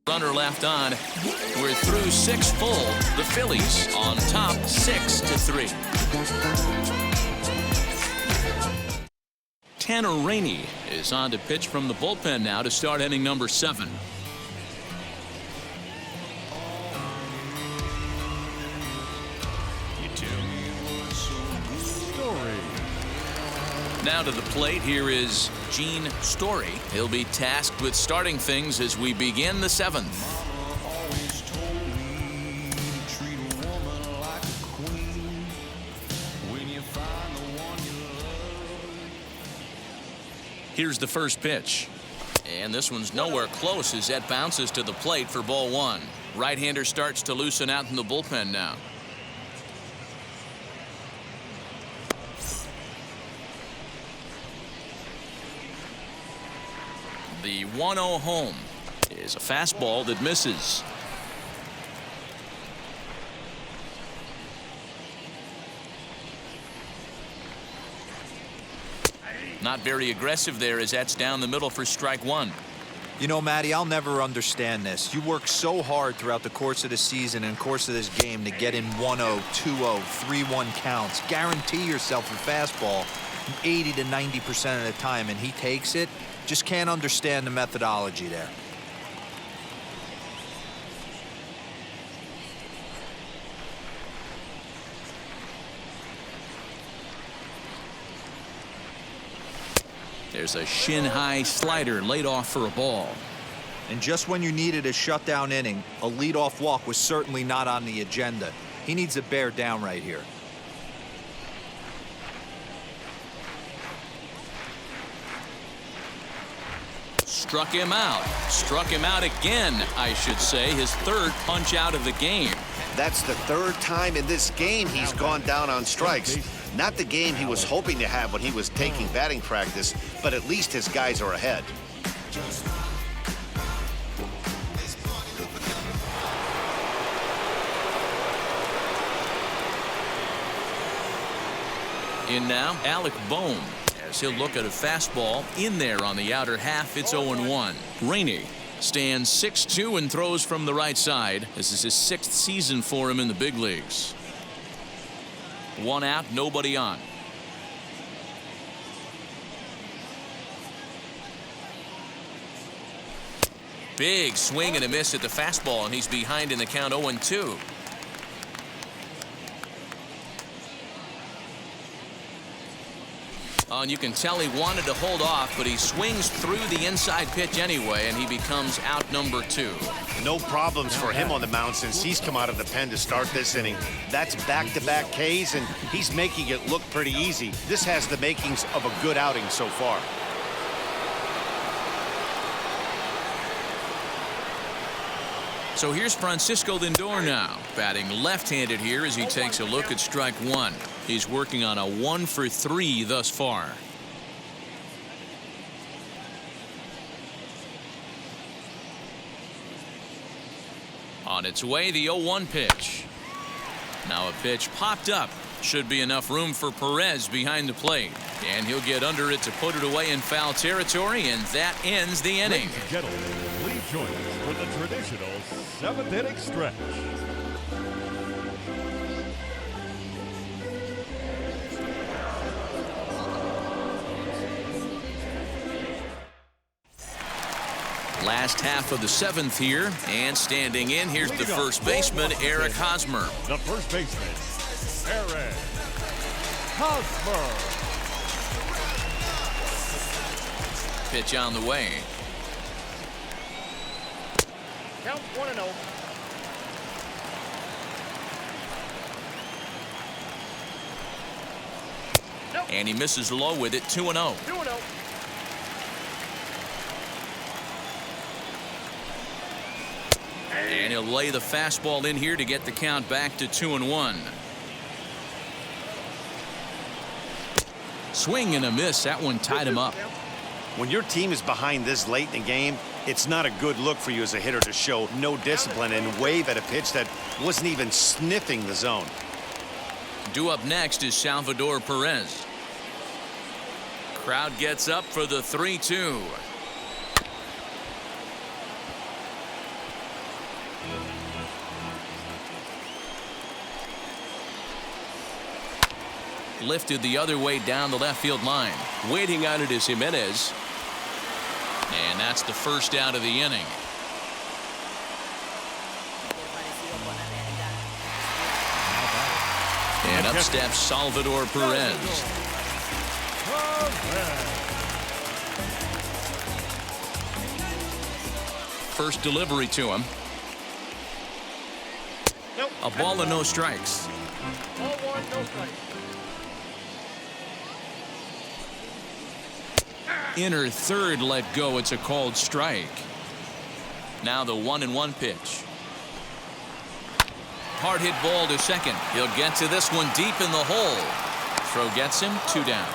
Runner left on. We're through 6 full. The Phillies on top 6-3. Tanner Rainey is on to pitch from the bullpen now to start inning number 7. Now to the plate, here is Gene Story. He'll be tasked with starting things as we begin the 7th. Here's the first pitch. And this one's nowhere close as that bounces to the plate for ball 1. Right-hander starts to loosen out in the bullpen now. The 1-0 home is a fastball that misses. Not very aggressive there as that's down the middle for strike 1. You know, Matty, I'll never understand this. You work so hard throughout the course of the season and course of this game to get in 1-0, 2-0, 3-1 counts. Guarantee yourself a fastball 80 to 90% of the time, and he takes it. Just can't understand the methodology there. There's a shin-high slider laid off for a ball. And just when you needed a shutdown inning, a leadoff walk was certainly not on the agenda. He needs to bear down right here. Struck him out. Struck him out again, I should say. His 3rd punch out of the game. That's the 3rd time in this game he's gone down on strikes. Not the game he was hoping to have when he was taking batting practice, but at least his guys are ahead. In now, Alec Bohm. As he'll look at a fastball in there on the outer half. It's 0-1. Rainey stands 6'2" and throws from the right side. This is his 6th season for him in the big leagues. 1 out, nobody on. Big swing and a miss at the fastball, and he's behind in the count 0-2. And you can tell he wanted to hold off, but he swings through the inside pitch anyway, and he becomes out number 2. No problems for him on the mound since he's come out of the pen to start this inning. That's back-to-back Ks, and he's making it look pretty easy. This has the makings of a good outing so far. So here's Francisco Lindor now, batting left-handed here as he takes a look at strike 1. He's working on a 1 for 3 thus far. On its way, the 0-1 pitch. Now a pitch popped up. Should be enough room for Perez behind the plate. And he'll get under it to put it away in foul territory, and that ends the inning. Ladies and gentlemen, please join us for the traditional 7th inning stretch. Last half of the 7th here, and standing in, here's the first baseman, Eric Hosmer. The first baseman, Eric Hosmer. Pitch on the way. Count 1-0. And he misses low with it, 2-0. 2-0. And he'll lay the fastball in here to get the count back to 2-1. Swing and a miss. That one tied him up. When your team is behind this late in the game, it's not a good look for you as a hitter to show no discipline and wave at a pitch that wasn't even sniffing the zone. Due up next is Salvador Perez. Crowd gets up for the 3-2. Lifted the other way down the left field line. Waiting on it is Jimenez. And that's the first out of the inning. And up steps Salvador Perez. First delivery to him. Nope. A ball and no strikes. Ball one, no strikes. Inner third let go. It's a called strike. Now the 1-1 pitch. Hard hit ball to second. He'll get to this one deep in the hole. Throw gets him 2 down.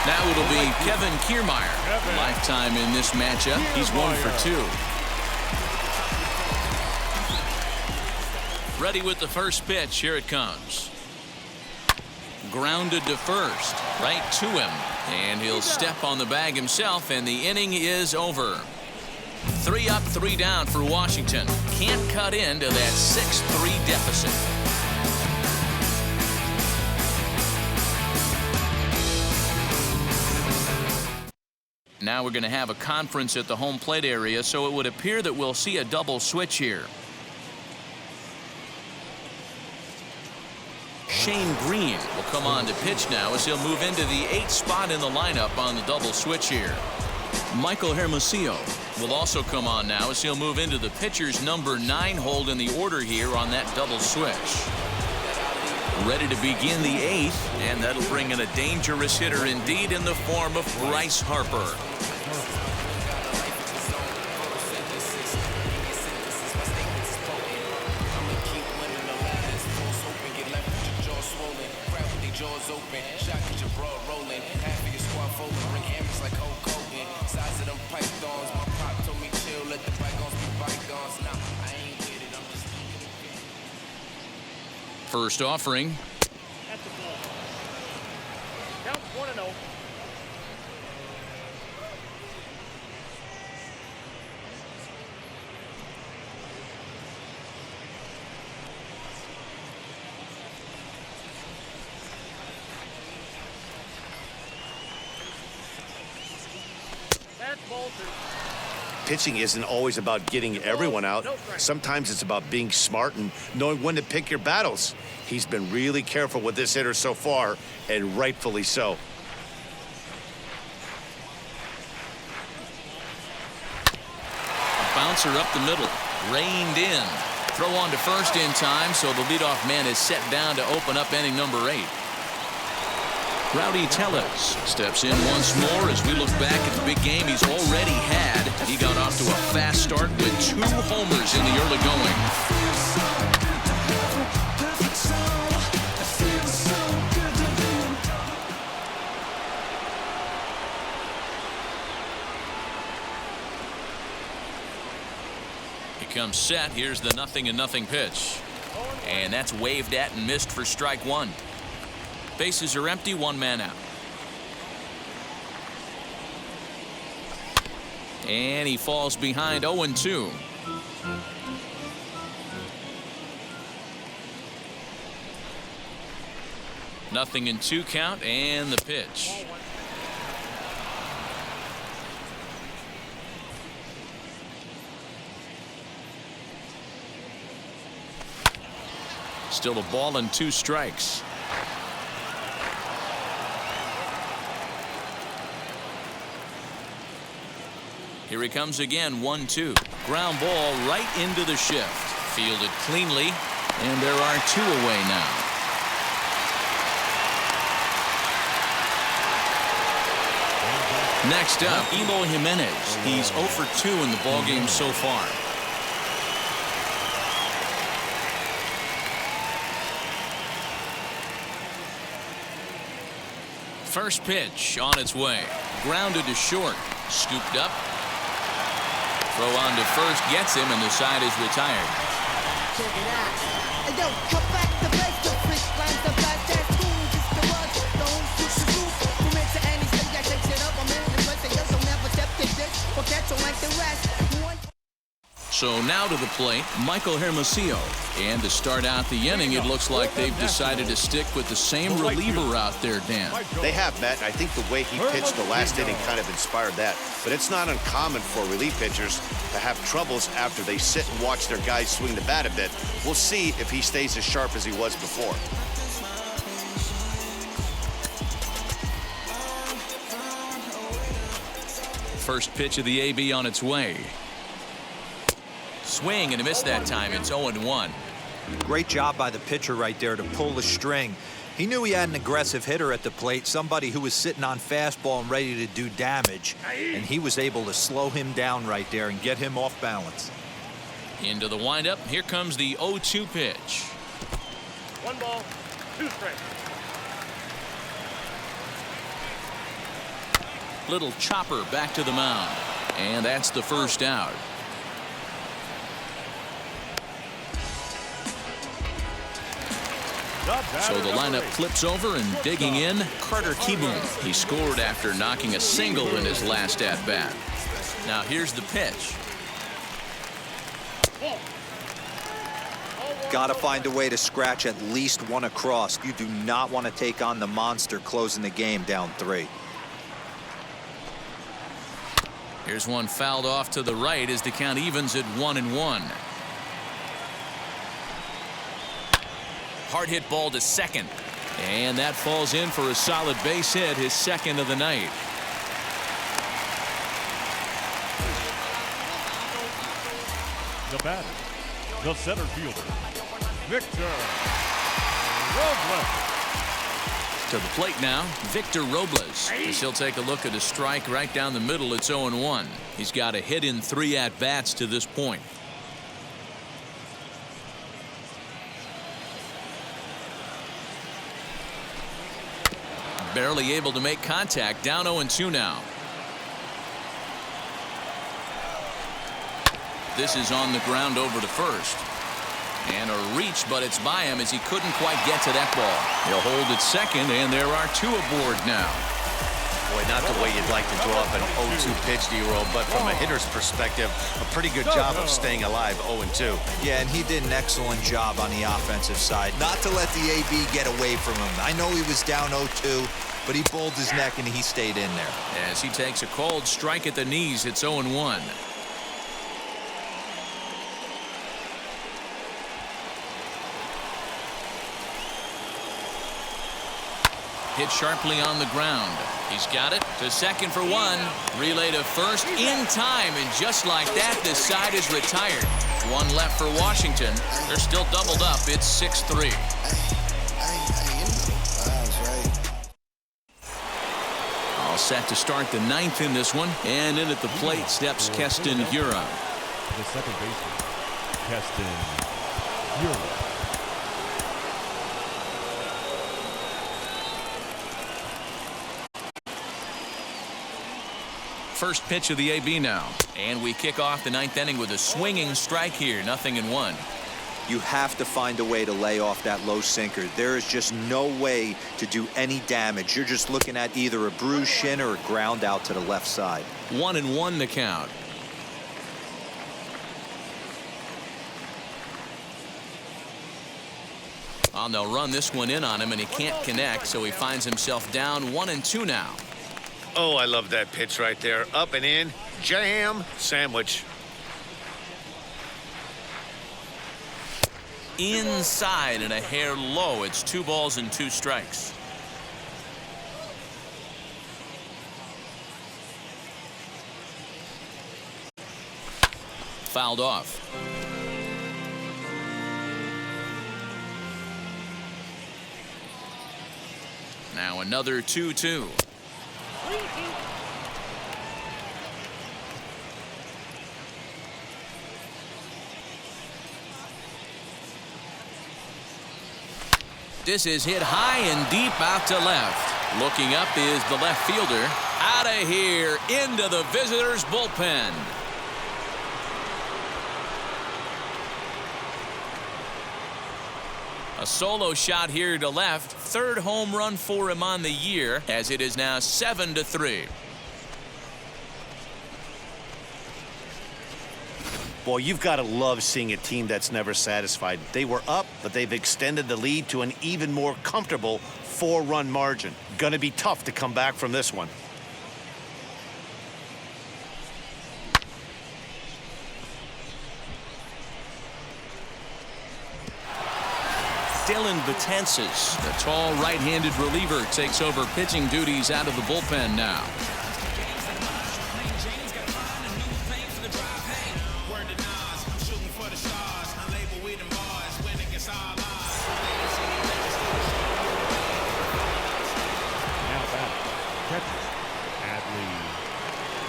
Now it'll be Kevin Kiermaier. Lifetime in this matchup. He's 1 for 2. Ready with the first pitch. Here it comes. Grounded to first. Right to him. And he'll step on the bag himself, and the inning is over. 3 up, 3 down for Washington. Can't cut into that 6-3 deficit. Now we're going to have a conference at the home plate area, so it would appear that we'll see a double switch here. Shane Green will come on to pitch now as he'll move into the 8th spot in the lineup on the double switch here. Michael Hermosillo will also come on now as he'll move into the pitcher's number 9 hold in the order here on that double switch. Ready to begin the 8th, and that'll bring in a dangerous hitter indeed in the form of Bryce Harper. First offering. That's a ball. Count 1-0. That's ball 2. Pitching isn't always about getting everyone out. Sometimes it's about being smart and knowing when to pick your battles. He's been really careful with this hitter so far, and rightfully so. A bouncer up the middle. Reined in. Throw on to first in time, so the leadoff man is set down to open up inning number 8. Rowdy Tellez steps in once more as we look back at the big game he's already had. He got off to a fast start with 2 homers in the early going. He comes set. Here's the 0-0 pitch. And that's waved at and missed for strike 1. Bases are empty, 1 man out. And he falls behind 0-2. Nothing in 2 count, and the pitch. Still a ball and 2 strikes. Here he comes again, 1-2. Ground ball right into the shift. Fielded cleanly, and there are 2 away now. Next up, Eloy Jimenez. He's 0 for 2 in the ballgame so far. First pitch on its way. Grounded to short. Scooped up. Throw on to first gets him, and the side is retired. Check it out. Hey, yo, come back to base, the freak lines, the blast, that's cool. Just the words, don't shoot the roof. Who makes it any stage, I shake shit up. I'm in the place, they just don't never step to this. Or catch on like the rest. So now to the plate, Michael Hermosillo. And to start out the inning, it looks like they've decided to stick with the same reliever out there, Dan. They have, Matt. I think the way he pitched the last inning kind of inspired that. But it's not uncommon for relief pitchers to have troubles after they sit and watch their guys swing the bat a bit. We'll see if he stays as sharp as he was before. First pitch of the AB on its way. Swing and a miss that time. It's 0-1. Great job by the pitcher right there to pull the string. He knew he had an aggressive hitter at the plate, somebody who was sitting on fastball and ready to do damage, and he was able to slow him down right there and get him off balance. Into the windup. Here comes the 0-2 pitch. 1 ball, 2 strikes. Little chopper back to the mound. And that's the first out. So the lineup flips over, and digging in, Carter Kieboom. He scored after knocking a single in his last at-bat. Now here's the pitch. Got to find a way to scratch at least one across. You do not want to take on the monster closing the game down 3. Here's one fouled off to the right as the count evens at 1-1. Hard hit ball to second, and that falls in for a solid base hit, his second of the night. The batter, the center fielder, Victor Robles. To the plate now, Victor Robles. As he'll take a look at a strike right down the middle. It's 0-1. He's got a hit in 3 at-bats to this point. Barely able to make contact. Down 0-2 now. This is on the ground over to first. And a reach, but it's by him as he couldn't quite get to that ball. He'll hold at second, and there are 2 aboard now. Boy, not the way you'd like to draw up an 0-2 pitch, D-Roll, but from a hitter's perspective, a pretty good job of staying alive 0-2. Yeah, and he did an excellent job on the offensive side. Not to let the AB get away from him. I know he was down 0-2, but he bowled his neck and he stayed in there. As he takes a cold strike at the knees, it's 0-1. Hit sharply on the ground. He's got it to second for 1. Relay to first in time, and just like that, this side is retired. 1 left for Washington. They're still doubled up. It's 6-3. All set to start the 9th in this one, and in at the plate steps Keston Hiura. The second baseman, Keston Hiura. First pitch of the AB now, and we kick off the 9th inning with a swinging strike here. 0-1. You have to find a way to lay off that low sinker. There is just no way to do any damage. You're just looking at either a bruised shin or a ground out to the left side. 1-1 the count. And they'll run this one in on him, and he can't connect, so he finds himself down 1-2 now. Oh, I love that pitch right there. Up and in, jam, sandwich. Inside and a hair low. It's 2 balls and 2 strikes. Fouled off. Now another 2-2. This is hit high and deep out to left. Looking up is the left fielder. Out of here into the visitors' bullpen. A solo shot here to left. 3rd home run for him on the year, as it is now 7-3. Boy, you've got to love seeing a team that's never satisfied. They were up, but they've extended the lead to an even more comfortable 4-run margin. Gonna be tough to come back from this one. Dylan Betances, the tall right-handed reliever, takes over pitching duties out of the bullpen now.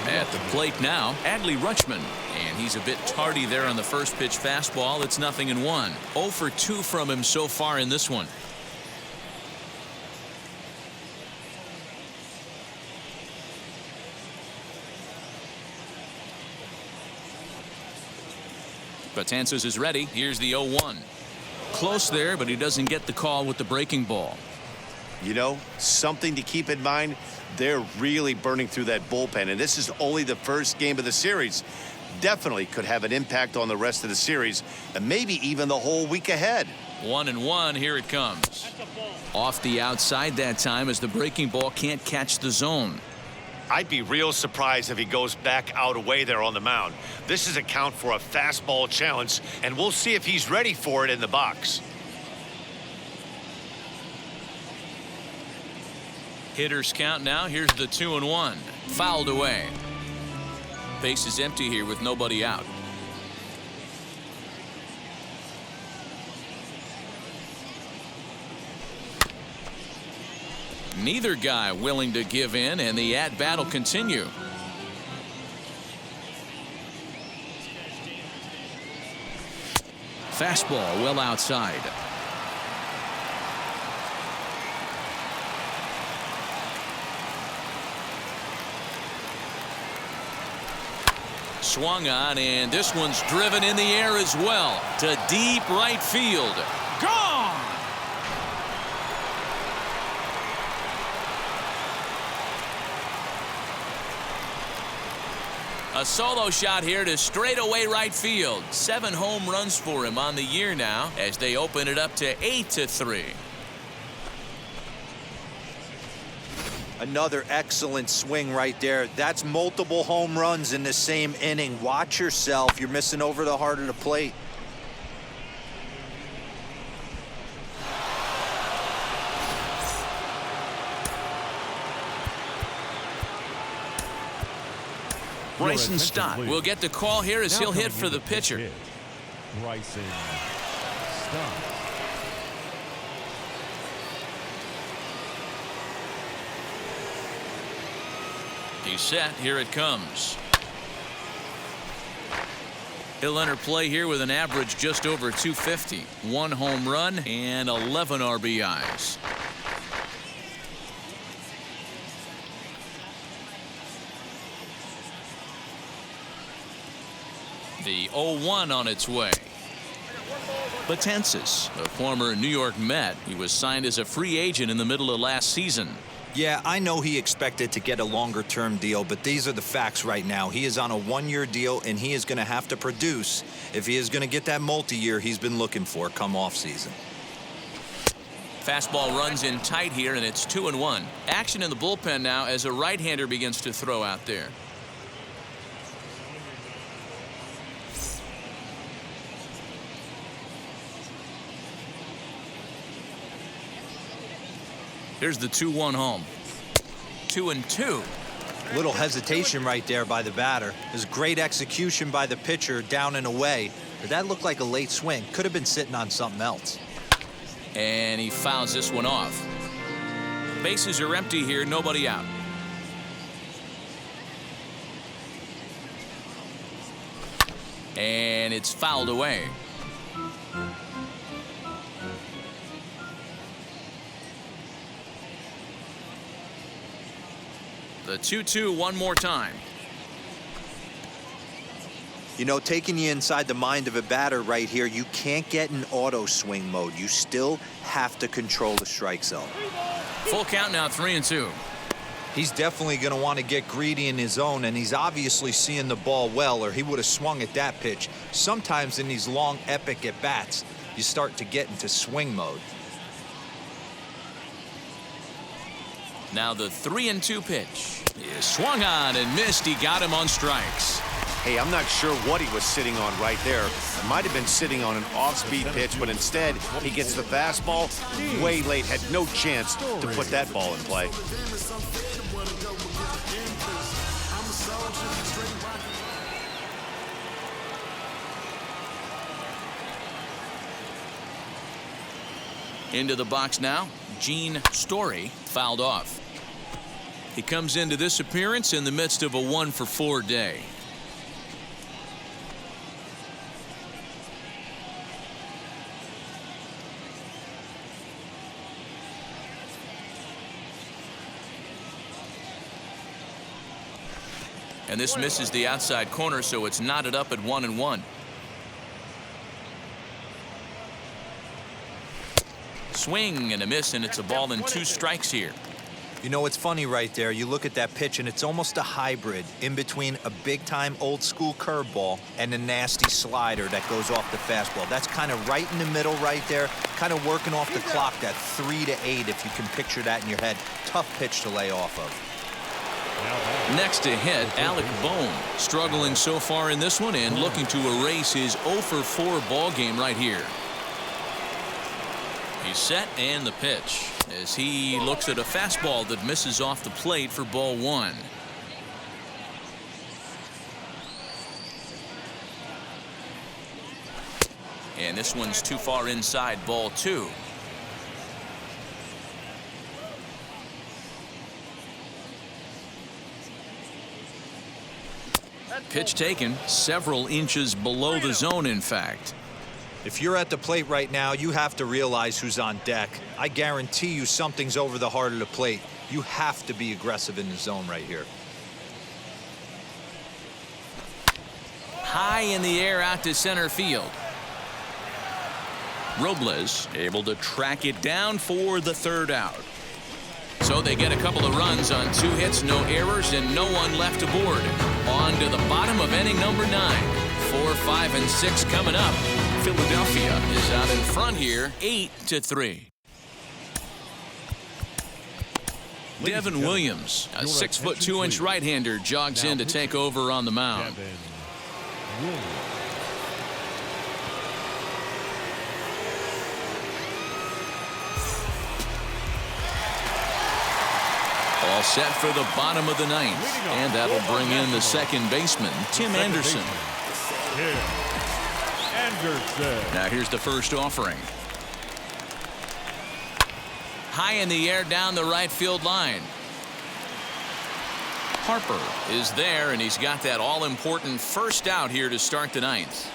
At the plate now, Adley Rutschman, and he's a bit tardy there on the first pitch fastball. It's 0-1. 0 for 2 from him so far in this one. Betances is ready. Here's the 0-1. Close there, but he doesn't get the call with the breaking ball. You know, something to keep in mind, they're really burning through that bullpen, and this is only the first game of the series. Definitely could have an impact on the rest of the series, and maybe even the whole week ahead. 1-1, here it comes. Off the outside that time as the breaking ball can't catch the zone. I'd be real surprised if he goes back out away there on the mound. This is a count for a fastball challenge, and we'll see if he's ready for it in the box. Hitters count now. Here's the 2-1. Fouled away. Base is empty here with nobody out. Neither guy willing to give in, and the at-bat will continue. Fastball well outside. Swung on, and this one's driven in the air as well to deep right field. Gone! A solo shot here to straightaway right field. 7 home runs for him on the year now as they open it up to 8-3. Another excellent swing right there. That's multiple home runs in the same inning. Watch yourself. You're missing over the heart of the plate. Bryson Stott will get the call here as he'll hit for the pitcher. Bryson Stott. He's set. Here it comes. He'll enter play here with an average just over 250. 1 home run and 11 RBIs. The 0-1 on its way. Betances, a former New York Met. He was signed as a free agent in the middle of last season. Yeah, I know he expected to get a longer-term deal, but these are the facts right now. He is on a 1-year deal, and he is going to have to produce if he is going to get that multi-year he's been looking for come off-season. Fastball runs in tight here, and it's 2-1. Action in the bullpen now as a right-hander begins to throw out there. Here's the 2-1 home. 2-2. Little hesitation right there by the batter. There's great execution by the pitcher down and away. But that looked like a late swing. Could have been sitting on something else. And he fouls this one off. Bases are empty here. Nobody out. And it's fouled away. The 2-2 one more time. You know, taking you inside the mind of a batter right here, you can't get in auto swing mode. You still have to control the strike zone. Full count now, 3-2. He's definitely going to want to get greedy in his zone, and he's obviously seeing the ball well, or he would have swung at that pitch. Sometimes in these long, epic at-bats, you start to get into swing mode. Now the 3-2 pitch is swung on and missed. He got him on strikes. Hey, I'm not sure what he was sitting on right there. Might have been sitting on an off-speed pitch, but instead he gets the fastball way late. Had no chance to put that ball in play. Into the box now, Gene Story fouled off. He comes into this appearance in the midst of a 1-for-4 day. And this misses the outside corner, so it's knotted up at 1-1. Swing and a miss, and it's a ball and 2 strikes here. You know, it's funny right there. You look at that pitch, and it's almost a hybrid in between a big-time old-school curveball and a nasty slider that goes off the fastball. That's kind of right in the middle right there, kind of working off the clock, that 3 to 8, if you can picture that in your head. Tough pitch to lay off of. Next to hit, Alec Bohm, struggling so far in this one and looking to erase his 0-for-4 ball game right here. He's set, and the pitch as he looks at a fastball that misses off the plate for ball 1. And this one's too far inside, ball 2. Pitch taken several inches below the zone, in fact. If you're at the plate right now, you have to realize who's on deck. I guarantee you something's over the heart of the plate. You have to be aggressive in the zone right here. High in the air out to center field. Robles able to track it down for the 3rd out. So they get a couple of runs on 2 hits, no errors, and no one left aboard. On to the bottom of inning number 9. 4, 5, and 6 coming up. Philadelphia is out in front here, 8-3. Devin Williams, a 6'2" right-hander, jogs in to take over on the mound. All set for the bottom of the 9th, and that'll bring in the second baseman, Tim Anderson. Now here's the first offering. High in the air down the right field line. Harper is there, and he's got that all-important first out here to start the 9th.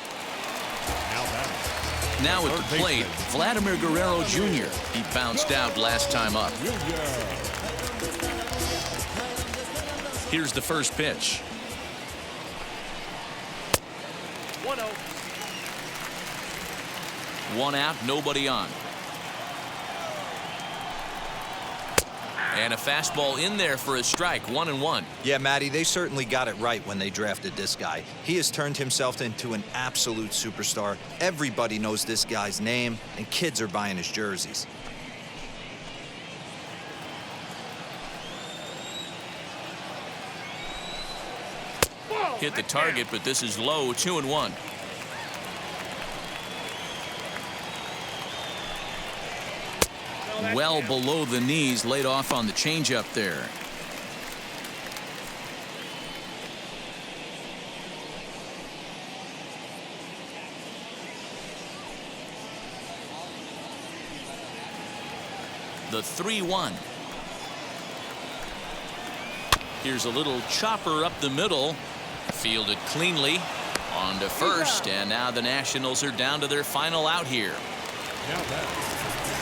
Now at the plate, Vladimir Guerrero Jr. He bounced out last time up. Here's the first pitch. 1-0. 1 out, nobody on. And a fastball in there for a strike, 1-1. Yeah, Matty, they certainly got it right when they drafted this guy. He has turned himself into an absolute superstar. Everybody knows this guy's name, and kids are buying his jerseys. Hit the target, but this is low, 2-1. Well below the knees, laid off on the changeup there. The 3-1. Here's a little chopper up the middle. Fielded cleanly on to first, and now the Nationals are down to their final out here.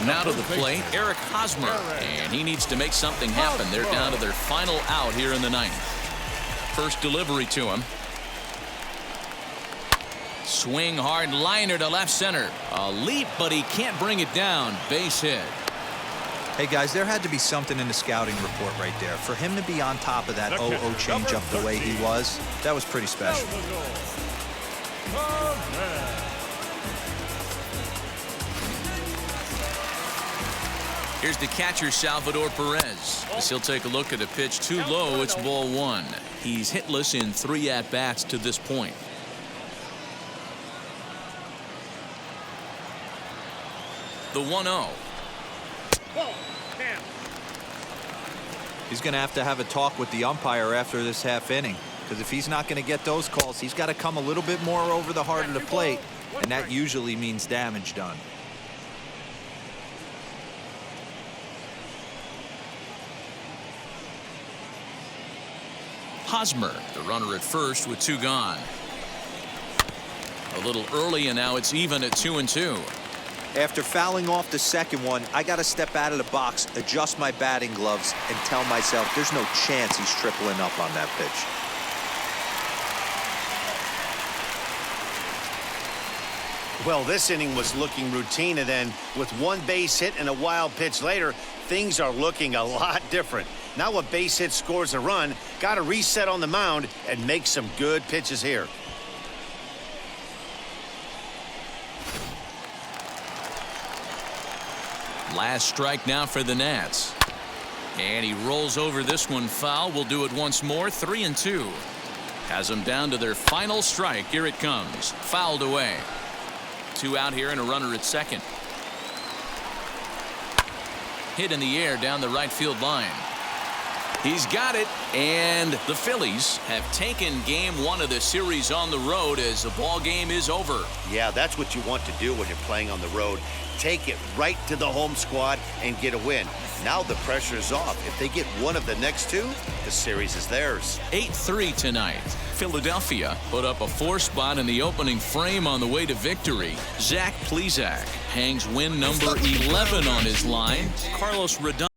Now to the plate, Eric Hosmer, and he needs to make something happen. They're down to their final out here in the 9th. First delivery to him. Swing hard liner to left center. A leap, but he can't bring it down. Base hit. Hey, guys, there had to be something in the scouting report right there. For him to be on top of that 0-0 changeup the way he was, that was pretty special. Here's the catcher, Salvador Perez. As he'll take a look at a pitch too low. It's ball one. He's hitless in 3 at-bats to this point. The 1-0. He's going to have a talk with the umpire after this half inning, because if he's not going to get those calls, he's got to come a little bit more over the heart of the plate, and that usually means damage done. Hosmer, the runner at first with 2 gone. A little early, and now it's even at 2-2. After fouling off the second one, I got to step out of the box, adjust my batting gloves, and tell myself there's no chance he's tripling up on that pitch. Well, this inning was looking routine, and then with 1 base hit and a wild pitch later, things are looking a lot different. Now a base hit scores a run, got to reset on the mound and make some good pitches here. Last strike now for the Nats. And he rolls over this one foul. We'll do it once more. 3-2. Has them down to their final strike. Here it comes. Fouled away. 2 out here and a runner at second. Hit in the air down the right field line. He's got it, and the Phillies have taken game 1 of the series on the road as the ball game is over. Yeah, that's what you want to do when you're playing on the road. Take it right to the home squad and get a win. Now the pressure is off. If they get 1 of the next 2, the series is theirs. 8-3 tonight. Philadelphia put up a 4 spot in the opening frame on the way to victory. Zach Plesac hangs win number 11 on his line. Carlos Rodon